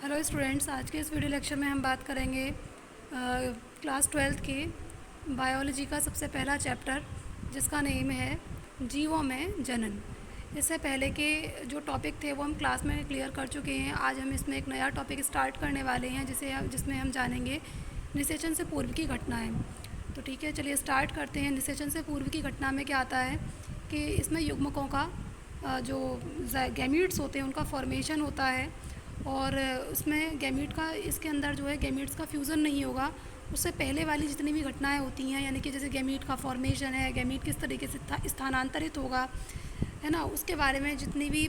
Hello students, आज के इस वीडियो लेक्चर में हम बात करेंगे क्लास 12th के बायोलॉजी का सबसे पहला चैप्टर, जिसका नेम है जीवों में जनन। इससे पहले के जो टॉपिक थे वो हम क्लास में क्लियर कर चुके हैं। आज हम इसमें एक नया टॉपिक स्टार्ट करने वाले हैं जिसमें हम जानेंगे निषेचन से पूर्व की घटनाएं। तो ठीक है, चलिए स्टार्ट करते हैं। निषेचन से पूर्व की घटना में क्या आता है कि इसमें युग्मकों का जो गैमीट्स होते हैं उनका फॉर्मेशन होता है, और उसमें गैमीट का इसके अंदर जो है गैमीट्स का फ्यूज़न नहीं होगा। उससे पहले वाली जितनी भी घटनाएं होती हैं, यानी कि जैसे गैमीट का फॉर्मेशन है, गैमीट किस तरीके से स्थानांतरित होगा, है ना, उसके बारे में जितनी भी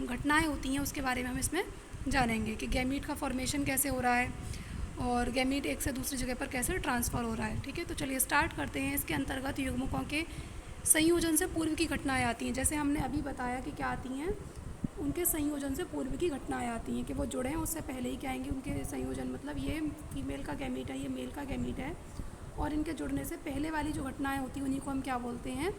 घटनाएं होती हैं उसके बारे में हम इसमें जानेंगे कि गैमीट का फॉर्मेशन कैसे हो रहा है और गैमीट एक से दूसरी जगह पर कैसे ट्रांसफ़र हो रहा है। ठीक है, तो चलिए स्टार्ट करते हैं। इसके अंतर्गत युग्मकों के संयोजन से पूर्व की घटनाएं आती हैं। जैसे हमने अभी बताया कि क्या आती हैं, उनके संयोजन से पूर्व की घटनाएं आती हैं कि वो जुड़े हैं उससे पहले ही क्या आएंगे उनके संयोजन, मतलब ये फीमेल का गैमीट है, ये मेल का गैमीट है, और इनके जुड़ने से पहले वाली जो घटनाएं होती हैं उन्हीं को हम क्या बोलते हैं,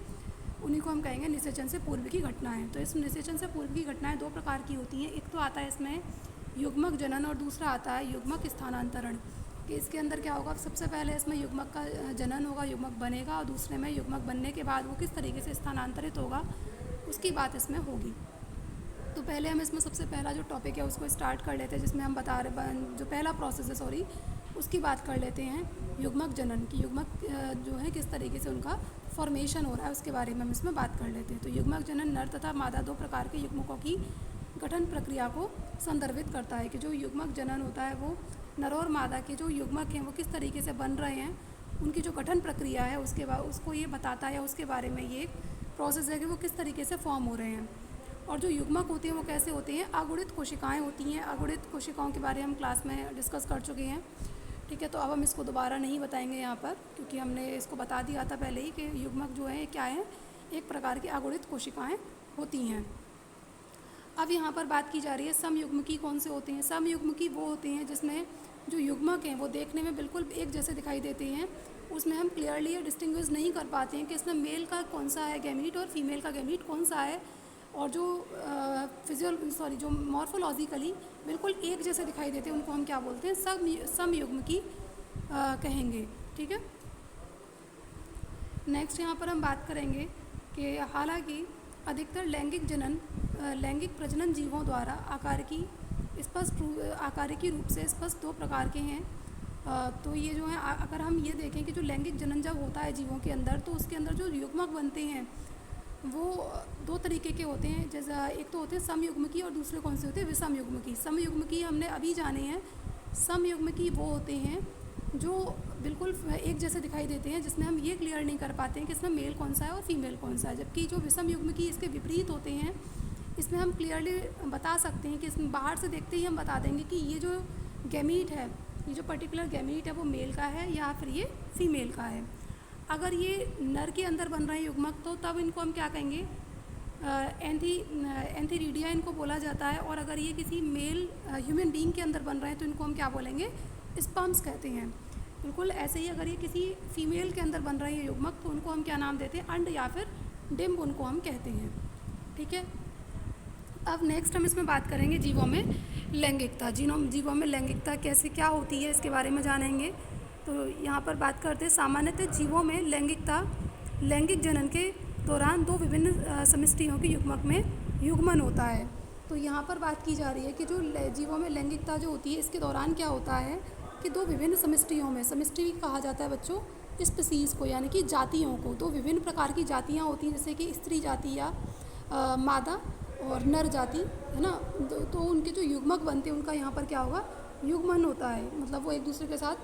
उन्हीं को हम कहेंगे निषेचन से पूर्व की घटनाएं। तो इस निषेचन से पूर्व की घटनाएं दो प्रकार की होती हैं। एक तो आता है इसमें युग्मक जनन और दूसरा आता है युग्मक स्थानांतरण। कि इसके अंदर क्या होगा, सबसे पहले इसमें युग्मक का जनन होगा, युग्मक बनेगा, और दूसरे में युग्मक बनने के बाद वो किस तरीके से स्थानांतरित होगा उसकी बात इसमें होगी। तो पहले हम इसमें सबसे पहला जो टॉपिक है उसको स्टार्ट कर लेते हैं, जिसमें हम बता रहे जो पहला प्रोसेस है उसकी बात कर लेते हैं युग्मक जनन की। युग्मक जो है किस तरीके से उनका फॉर्मेशन हो रहा है उसके बारे में हम इसमें बात कर लेते हैं। तो युग्मक जनन नर तथा मादा दो प्रकार के युग्मकों की गठन प्रक्रिया को संदर्भित करता है कि जो युग्मक जनन होता है वो नर और मादा के जो युग्मक हैं वो किस तरीके से बन रहे हैं, उनकी जो गठन प्रक्रिया है उसके बाद उसको ये बताता है, उसके बारे में ये प्रोसेस है कि वो किस तरीके से फॉर्म हो रहे हैं। और जो युग्मक होते हैं वो कैसे होते हैं, अगुणित कोशिकाएं होती हैं। अगुणित कोशिकाओं के बारे में हम क्लास में डिस्कस कर चुके हैं। ठीक है, तो अब हम इसको दोबारा नहीं बताएंगे यहाँ पर, क्योंकि हमने इसको बता दिया था पहले ही कि युग्मक जो है क्या है, एक प्रकार की अगुणित कोशिकाएं होती हैं। अब यहाँ पर बात की जा रही है समयुग्मकी कौन से होते हैं। समयुग्मकी वो होते हैं जिसमें जो युग्मक हैं वो देखने में बिल्कुल एक जैसे दिखाई देते हैं। उसमें हम क्लियरली ये डिस्टिंग्विश नहीं कर पाते हैं कि इसमें मेल का कौन सा है गैमीट और फीमेल का गैमीट कौन सा है, और जो जो मॉर्फोलॉजिकली बिल्कुल एक जैसे दिखाई देते हैं उनको हम क्या बोलते हैं, समयुग्मकी कहेंगे। ठीक है, नेक्स्ट यहाँ पर हम बात करेंगे कि हालांकि अधिकतर लैंगिक प्रजनन जीवों द्वारा आकारिकी रूप से स्पष्ट दो प्रकार के हैं। तो ये जो है, अगर हम ये देखें कि जो लैंगिक जनन जब होता है जीवों के अंदर, तो उसके अंदर जो युग्मक बनते हैं वो दो तरीके के होते हैं। जैसा एक तो होते हैं समयुग्मकी और दूसरे कौन से होते हैं, विषमयुग्मकी। समयुग्मकी हमने अभी जाने हैं। समयुग्मकी वो होते हैं जो बिल्कुल एक जैसे दिखाई देते हैं, जिसमें हम ये क्लियर नहीं कर पाते हैं कि इसमें मेल कौन सा है और फीमेल कौन सा है। जबकि जो विषमयुग्मकी इसके विपरीत होते हैं, इसमें हम क्लियरली बता सकते हैं कि इसमें बाहर से देखते ही हम बता देंगे कि ये जो गैमीट है, ये जो पर्टिकुलर गैमीट है वो मेल का है या फिर ये फीमेल का है। अगर ये नर के अंदर बन रहे हैं युग्मक, तो तब इनको हम क्या कहेंगे, एंथीरिडिया इनको बोला जाता है। और अगर ये किसी मेल ह्यूमन बीइंग के अंदर बन रहे हैं तो इनको हम क्या बोलेंगे, स्पर्म्स कहते हैं। बिल्कुल ऐसे ही अगर ये किसी फीमेल के अंदर बन रहे हैं युग्मक तो उनको हम क्या नाम देते हैं, अंड या फिर डिम्ब उनको हम कहते हैं। ठीक है, अब नेक्स्ट हम इसमें बात करेंगे जीवों में लैंगिकता। जीवों में लैंगिकता कैसे क्या होती है इसके बारे में जानेंगे। तो यहाँ पर बात करते हैं सामान्यतः जीवों में लैंगिक जनन के दौरान दो विभिन्न समष्टियों के युग्मक में युग्मन होता है। तो यहाँ पर बात की जा रही है कि जो जीवों में लैंगिकता जो होती है इसके दौरान क्या होता है कि दो विभिन्न समष्टियों में, समष्टि कहा जाता है बच्चों स्पीसीज़ को, यानी कि जातियों को। दो विभिन्न प्रकार की जातियाँ होती हैं, जैसे कि स्त्री जाति या मादा और नर जाति, है ना। तो उनके जो युग्मक बनते हैं उनका यहाँ पर क्या होगा, युग्मन होता है। मतलब वो एक दूसरे के साथ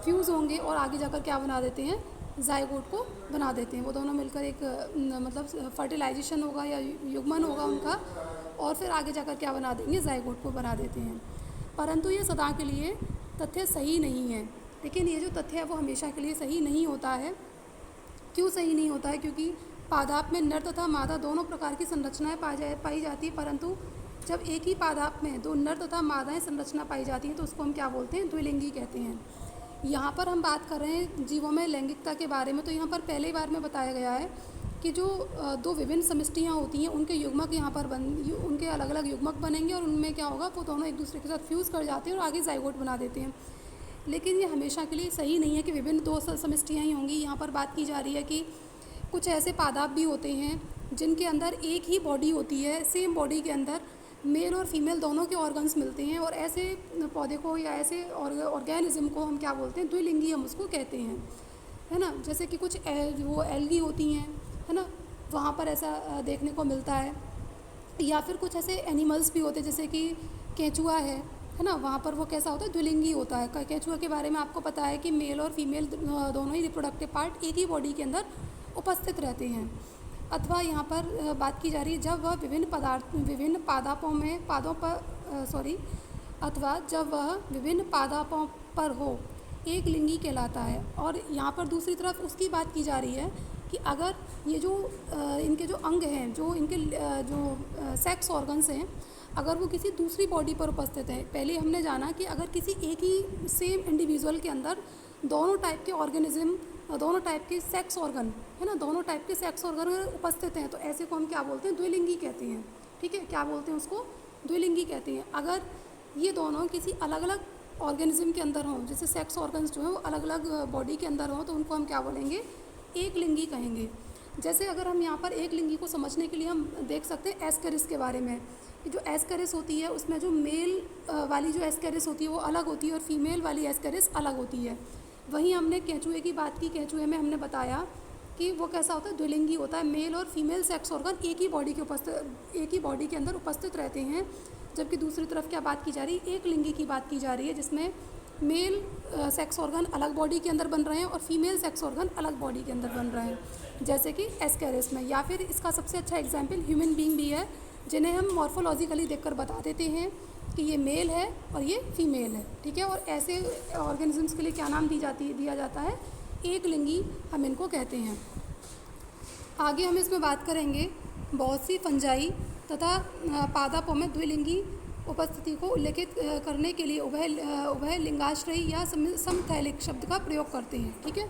फ्यूज़ होंगे और आगे जाकर क्या बना देते हैं, जाइगोट को बना देते हैं। वो दोनों मिलकर एक मतलब फर्टिलाइजेशन होगा या युग्मन होगा उनका, और फिर आगे जाकर क्या बना देंगे, जाइगोट को बना देते हैं। परंतु ये सदा के लिए तथ्य सही नहीं है। लेकिन ये जो तथ्य है वो हमेशा के लिए सही नहीं होता है। क्यों सही नहीं होता है, क्योंकि पादाप में नर तथा मादा दोनों प्रकार की संरचनाएँ पाई जाती है, परंतु जब एक ही पादाप में दो नर तथा मादाएँ संरचना पाई जाती हैं तो उसको हम क्या बोलते हैं, द्विलिंगी कहते हैं। यहाँ पर हम बात कर रहे हैं जीवों में लैंगिकता के बारे में। तो यहाँ पर पहले बार में बताया गया है कि जो दो विभिन्न समष्टियाँ होती हैं उनके युग्मक यहाँ पर उनके अलग अलग युग्मक बनेंगे और उनमें क्या होगा, वो दोनों एक दूसरे के साथ फ्यूज़ कर जाते हैं और आगे जाइगोट बना देते हैं। लेकिन ये हमेशा के लिए सही नहीं है कि विभिन्न दो समष्टियाँ ही होंगी। यहाँ पर बात की जा रही है कि कुछ ऐसे पादाप भी होते हैं जिनके अंदर एक ही बॉडी होती है, सेम बॉडी के अंदर मेल और फीमेल दोनों के ऑर्गन्स मिलते हैं, और ऐसे पौधे को या ऐसे ऑर्गेनिज्म को हम क्या बोलते हैं, द्विलिंगी हम उसको कहते हैं, है ना। जैसे कि कुछ वो एल्गी होती हैं, है ना, वहाँ पर ऐसा देखने को मिलता है। या फिर कुछ ऐसे एनिमल्स भी होते हैं जैसे कि केंचुआ है ना, वहाँ पर वो कैसा होता है, द्विलिंगी होता है। केंचुआ के बारे में आपको पता है कि मेल और फीमेल दोनों ही रिप्रोडक्टिव पार्ट एक ही बॉडी के अंदर उपस्थित रहते हैं। अथवा यहाँ पर बात की जा रही है जब वह विभिन्न पादापों पर हो, एक लिंगी कहलाता है। और यहाँ पर दूसरी तरफ उसकी बात की जा रही है कि अगर ये जो इनके जो अंग हैं, जो इनके जो सेक्स ऑर्गन्स हैं, अगर वो किसी दूसरी बॉडी पर उपस्थित है। पहले हमने जाना कि अगर किसी एक ही सेम इंडिविजुअल के अंदर दोनों टाइप के ऑर्गेनिज्म, दोनों टाइप के सेक्स ऑर्गन, है ना, दोनों टाइप के सेक्स ऑर्गन उपस्थित हैं, तो ऐसे को हम क्या बोलते हैं, द्विलिंगी कहते हैं। ठीक है, क्या बोलते हैं उसको, द्विलिंगी कहते हैं। अगर ये दोनों किसी अलग अलग ऑर्गेनिज्म के अंदर हों, जैसे सेक्स ऑर्गन्स जो हैं वो अलग अलग बॉडी के अंदर हों, तो उनको हम क्या बोलेंगे, एक लिंगी कहेंगे। जैसे अगर हम यहाँ पर एक लिंगी को समझने के लिए हम देख सकते हैं एस्केरिस के बारे में, कि जो एस्केरिस होती है उसमें जो मेल वाली जो एस्केरिस होती है वो अलग होती है और फीमेल वाली एस्केरिस अलग होती है। वहीं हमने केंचुए की बात की, केंचुए में हमने बताया कि वो कैसा होता है, द्विलिंगी होता है। मेल और फीमेल सेक्स ऑर्गन एक ही बॉडी के अंदर उपस्थित रहते हैं। जबकि दूसरी तरफ क्या बात की जा रही है, एक लिंगी की बात की जा रही है, जिसमें मेल सेक्स ऑर्गन अलग बॉडी के अंदर बन रहे हैं और फीमेल सेक्स ऑर्गन अलग बॉडी के अंदर बन रहे हैं, जैसे कि एस्केरिस में। या फिर इसका सबसे अच्छा एग्जाम्पल ह्यूमन बीइंग भी है, जिन्हें हम मॉर्फोलॉजिकली देखकर बता देते हैं कि ये मेल है और ये फीमेल है। ठीक है, और ऐसे ऑर्गेनिजम्स के लिए क्या नाम दिया जाता है, एक लिंगी हम इनको कहते हैं। आगे हम इसमें बात करेंगे बहुत सी फंजाई तथा पादपों में द्विलिंगी उपस्थिति को उल्लेखित करने के लिए उभय लिंगाश्रयी या समथैलिक शब्द का प्रयोग करते हैं। ठीक है,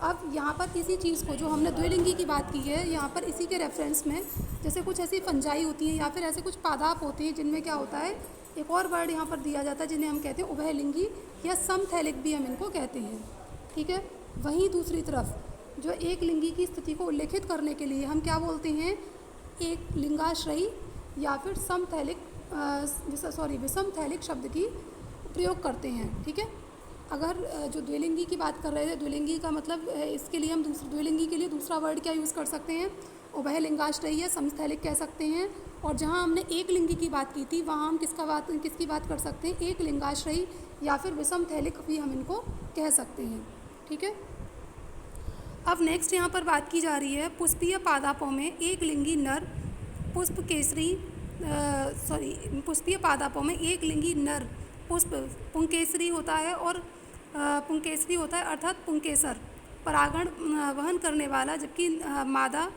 अब यहाँ पर किसी चीज़ को, जो हमने द्विलिंगी की बात की है, यहाँ पर इसी के रेफरेंस में जैसे कुछ ऐसी फंजाई होती हैं या फिर ऐसे कुछ पादाप होते हैं जिनमें क्या होता है, एक और वर्ड यहाँ पर दिया जाता है जिन्हें हम कहते हैं उभयलिंगी या समथैलिक भी हम इनको कहते हैं। ठीक है, वहीं दूसरी तरफ जो एक लिंगी की स्थिति को उल्लेखित करने के लिए हम क्या बोलते हैं, एक लिंगाश्रयी या फिर विषमथैलिक शब्द की प्रयोग करते हैं। ठीक है, अगर जो द्विलिंगी की बात कर रहे थे, द्विलिंगी का मतलब इसके लिए हम द्विलिंगी के लिए दूसरा वर्ड क्या यूज़ कर सकते हैं, उभय लिंगाश्रयी या समस्थैलिक कह सकते हैं। और जहाँ हमने एक लिंगी की बात की थी, वहाँ हम किसकी बात कर सकते हैं, एक लिंगाश्रयी या फिर विषमथैलिक भी हम इनको कह सकते हैं। ठीक है, अब नेक्स्ट यहाँ पर बात की जा रही है पुष्पीय पादपों में एक लिंगी नर पुष्पीय पादपों में एक लिंगी नर पुष्प पुंकेसरी होता है और पुंकेसरी होता है अर्थात पुंकेसर परागण वहन करने वाला, जबकि मादा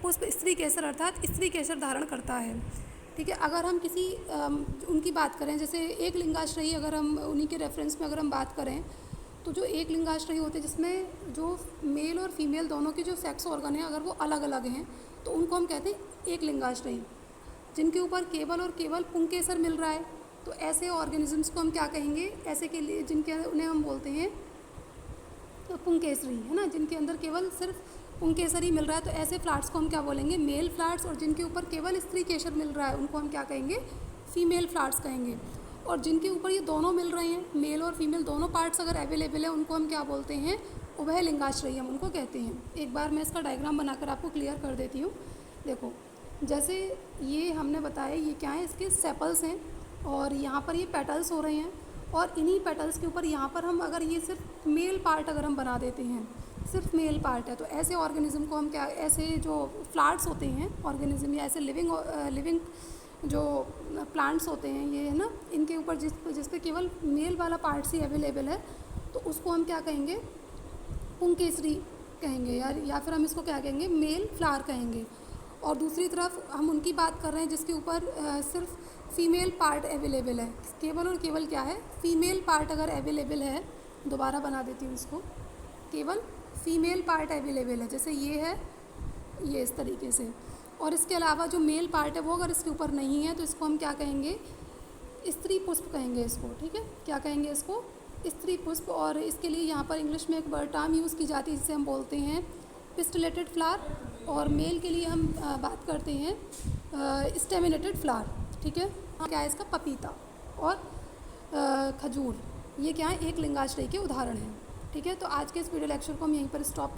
पुष्प स्त्री केसर अर्थात स्त्री केसर धारण करता है। ठीक है, अगर हम किसी उनकी बात करें, जैसे एक लिंगाश्रयी, अगर हम उन्हीं के रेफरेंस में अगर हम बात करें, तो जो एक लिंगाश्रयी होते हैं जिसमें जो मेल और फीमेल दोनों के जो सेक्स ऑर्गन हैं अगर वो अलग अलग हैं, तो उनको हम कहते हैं एक लिंगाश्रयी। जिनके ऊपर केवल और केवल पुंकेसर मिल रहा है, तो ऐसे ऑर्गेनिजम्स को हम क्या कहेंगे, ऐसे के लिए उन्हें हम बोलते हैं तो पुंकेसरी, है ना, जिनके अंदर केवल सिर्फ पुंकेसर ही मिल रहा है, तो ऐसे फ्लावर्स को हम क्या बोलेंगे, मेल फ्लावर्स। और जिनके ऊपर केवल स्त्री केसर मिल रहा है उनको हम क्या कहेंगे, फीमेल फ्लावर्स कहेंगे। और जिनके ऊपर ये दोनों मिल रहे हैं, मेल और फीमेल दोनों पार्ट्स अगर अवेलेबल है, उनको हम क्या बोलते हैं, उभय लिंगाश्रयी हम उनको कहते हैं। एक बार मैं इसका डायग्राम बनाकर आपको क्लियर कर देती हूँ। देखो, जैसे ये हमने बताया, ये क्या है, इसके सेपल्स हैं और यहाँ पर ये पेटल्स हो रहे हैं, और इन्हीं पेटल्स के ऊपर यहाँ पर हम अगर ये सिर्फ मेल पार्ट अगर हम बना देते हैं, सिर्फ मेल पार्ट है, तो ऐसे ऑर्गेनिज्म को हम क्या, ऐसे जो फ्लावर्स होते हैं ऑर्गेनिज्म या ऐसे लिविंग जो प्लांट्स होते हैं, ये है ना, इनके ऊपर जिस पे केवल मेल वाला पार्ट्स ही अवेलेबल है, तो उसको हम क्या कहेंगे, पुंकेसरी कहेंगे या फिर हम इसको क्या कहेंगे, मेल फ्लावर कहेंगे। और दूसरी तरफ हम उनकी बात कर रहे हैं जिसके ऊपर सिर्फ फीमेल पार्ट अवेलेबल है, केवल और केवल क्या है, फीमेल पार्ट अगर अवेलेबल है, दोबारा बना देती हूँ इसको, केवल फीमेल पार्ट अवेलेबल है। जैसे ये है ये इस तरीके से। और इसके अलावा जो मेल पार्ट है वो अगर इसके ऊपर नहीं है तो इसको हम क्या कहेंगे, स्त्री पुष्प कहेंगे इसको, ठीक है। क्या कहेंगे इसको, स्त्री पुष्प। और इसके लिए यहाँ पर इंग्लिश में एक वर्ड टर्म यूज़ की जाती है जिसे हम बोलते हैं पिस्टलेटेड फ्लावर, और मेल के लिए हम बात करते हैं स्टेमिनेटेड फ्लावर, ठीक है। क्या है इसका, पपीता और खजूर, ये क्या है, एक लिंगाश्रय के उदाहरण हैं, ठीक है। तो आज के इस वीडियो लेक्चर को हम यहीं पर स्टॉप